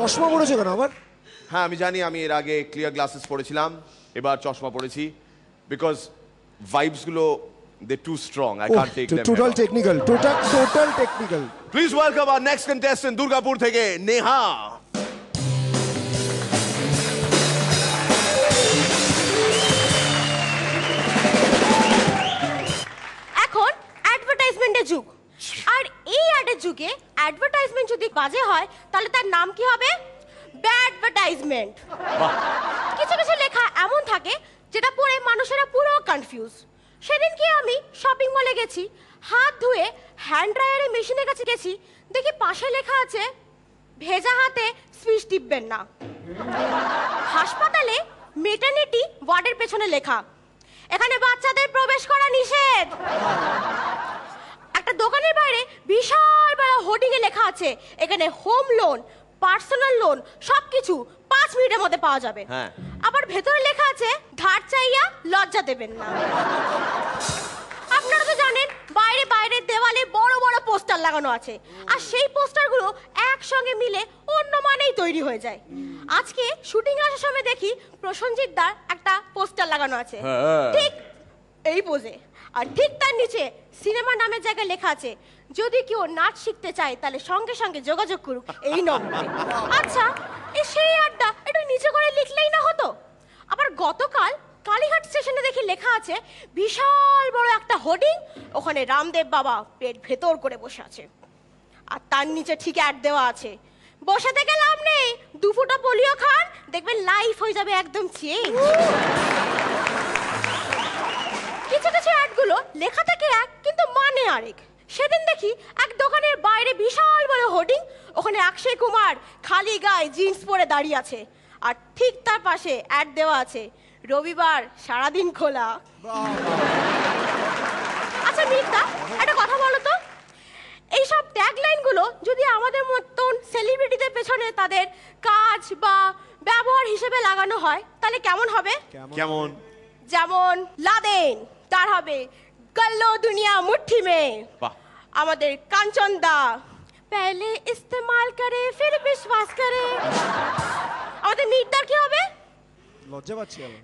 চশমা পড়েছে কেন আবার? হ্যাঁ আমি জানি, আমি এর আগে ক্লিয়ার গ্লাসেস পড়েছিলাম, এবার চশমা পড়েছি বিকজ ভাইবস গুলো they too strong, I can't take them. Total technical. Please welcome our next contestant Durgapur থেকে নেহা। এখন অ্যাডভার্টাইজমেন্টের যুগ, আর এই অ্যাডের যুগে অ্যাডভার্টাইজমেন্ট যদি বাজে হয় তাহলে তার নাম কি হবে? ব্যাডভার্টাইজমেন্ট। কিছু কিছু লেখা এমন থাকে যেটা পড়ে মানুষেরা পুরো কনফিউজ। সেদিনকে আমি শপিং মলে গেছি, হাত ধুয়ে হ্যান্ড ড্রায়ারের মেশিনের কাছে গেছি, দেখি পাশে লেখা আছে ভেজা হাতে সুইচ টিপবেন না। হাসপাতালে মেটারনিটি ওয়ার্ডের পেছনে লেখা এখানে বাচ্চাদের প্রবেশ করা নিষেধ। একটা দোকানের বাইরে বিশাল বড় হোর্ডিং এ লেখা আছে এখানে হোম লোন, পার্সোনাল লোন সবকিছু 5 মিনিটের মধ্যে পাওয়া যাবে। আবার ভেতরে লেখা আছে ধার চাইয়া লজ্জা দেবেন না। আপনারা তো জানেন বাইরে বাইরে দেওয়ালে বড় বড় পোস্টার লাগানো আছে, আর সেই পোস্টারগুলো একসঙ্গে মিলে অন্য মানেই তৈরি হয়ে যায়। আজকে শুটিং আসার সময় দেখি প্রসঞ্জিৎ দার একটা পোস্টার লাগানো আছে ঠিক এই পোজে, আর ঠিক তার নিচে সিনেমা নামের জায়গায় লেখা আছে যদি কেউ নাচ শিখতে চায় তাহলে সঙ্গে সঙ্গে যোগাযোগ করুক এই নম্বরে। আচ্ছা এই সেই আড্ডা একটু নিচে করে লিখলেই না হতো? আবার গতকাল কালীঘাট স্টেশনে দেখি লেখা আছে বিশাল বড় একটা হোর্ডিং, ওখানে রামদেব বাবা পেট ভেতর করে বসে আছে, আর তার নিচে ঠিক অ্যাড দেওয়া আছে বসে থেকে লাভ নেই, 2 ফুটা পোলিও খান দেখবেন লাইফ হয়ে যাবে একদম চেঞ্জ। কিছু কিছু অ্যাডগুলো লেখা থাকে এক কিন্তু মানে আরেক। সেদিন দেখি এক দোকানের বাইরে বিশাল বড় হোর্ডিং, ওখানে অক্ষয় কুমার খালি গায়ে জিন্স পরে দাঁড়িয়ে আছে, আর ঠিক তার পাশে অ্যাড দেওয়া আছে রবিবার সারাদিন খোলা। আচ্ছা মিতা একটা কথা বলো তো, এইসব ট্যাগলাইনগুলো যদি আমাদের মতন সেলিব্রিটিদের পেছনে তাদের কাজ বা ব্যবহার হিসেবে লাগানো হয় তাহলে কেমন হবে? কেমন? যেমন লাদেন তার হবে গল্লো দুনিয়া মুঠি মে। আমাদের কাঞ্চন দা পহলে ইস্তেমাল করে ফির বিশ্বাস করে। আমাদের মিতার কি হবে? লজ্জা পাচ্ছি আমি।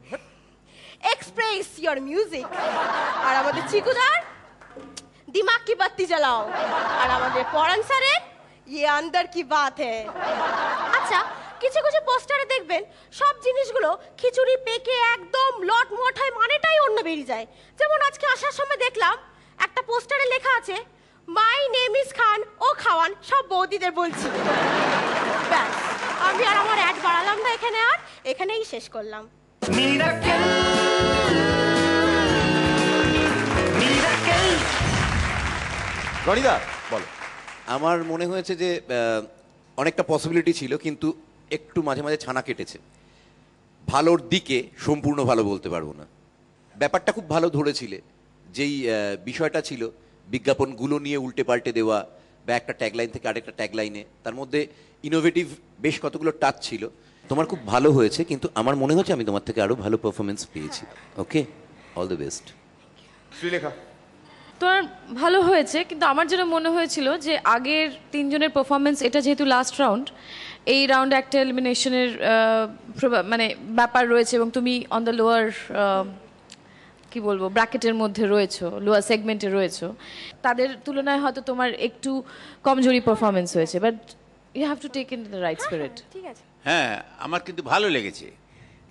Express your music. আর আমাদের চিকুদার দিমাগ কি বাত্তি জ্বালাও। আর আমাদের পরান স্যারের ইয়ে আন্দার কি বাত হ্যায়। আচ্ছা কিছু কিছু পোস্টারে দেখবেন সব জিনিসগুলো খিচুড়ি পেকে একদম লট মট হয়, মানেটাই অন্য বেরিয়ে যায়। যেমন আজকে আসার সময় দেখলাম একটা পোস্টারে লেখা আছে মাই নেম ইজ খান ও খাওয়ান সব বৌদিদের বলছি। ব্যাস আমি আর আমার অ্যাড বাড়ালাম না এখানে, আর এখানেই শেষ করলাম। রনিদা বলো। আমার মনে হয়েছে যে অনেকটা পসিবিলিটি ছিল কিন্তু একটু মাঝে মাঝে ছানা কেটেছে। ভালোর দিকে সম্পূর্ণ ভালো বলতে পারবো না। ব্যাপারটা খুব ভালো ধরেছিলে, যেই বিষয়টা ছিল বিজ্ঞাপনগুলো নিয়ে উল্টে পাল্টে দেওয়া বা একটা ট্যাগলাইন থেকে আরেকটা ট্যাগলাইনে, তার মধ্যে ইনোভেটিভ বেশ কতগুলো টাচ ছিল। তোমার খুব ভালো হয়েছে, কিন্তু আমার মনে হচ্ছে আমি তোমার থেকে আরও ভালো পারফরমেন্স পেয়েছি। ওকে, অল দ্য বেস্ট। শ্রীলেখা তোমার ভালো হয়েছে, কিন্তু আমার যেটা মনে হয়েছিল যে আগের 3 জনের পারফরমেন্স, এটা যেহেতু লাস্ট রাউন্ড, এই রাউন্ডে একটা এলিমিনেশনের মানে ব্যাপার রয়েছে এবং তুমি অন দ্য লোয়ার কি বলবো ব্র্যাকেটের মধ্যে রয়েছো, লোয়ার সেগমেন্টে রয়েছো, তাদের তুলনায় হয়তো তোমার একটু কমজোরি পারফরমেন্স হয়েছে, but you have to take in the right spirit. ঠিক আছে। হ্যাঁ আমার কিন্তু ভালো লেগেছে,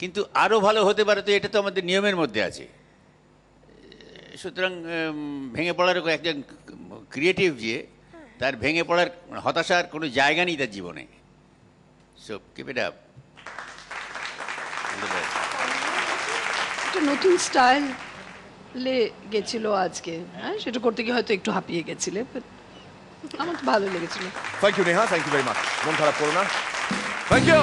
কিন্তু আরও ভালো হতে পারে, তো এটা তো আমাদের নিয়মের মধ্যে আছে। সুতরাং ভেঙে পড়ার একজন ক্রিয়েটিভ যে তার ভেঙে পড়ার হতাশার কোনো জায়গা নেই তার জীবনে। So keep it up. একটা নতুন স্টাইলে গেছিল আজকে, হ্যাঁ সেটা করতে গিয়ে হয়তো একটু হাঁপিয়ে গেছিলে, বাট আমার তো ভালো লেগেছিল। Thank you Neha, thank you very much. মন খারাপ করো না। Thank you.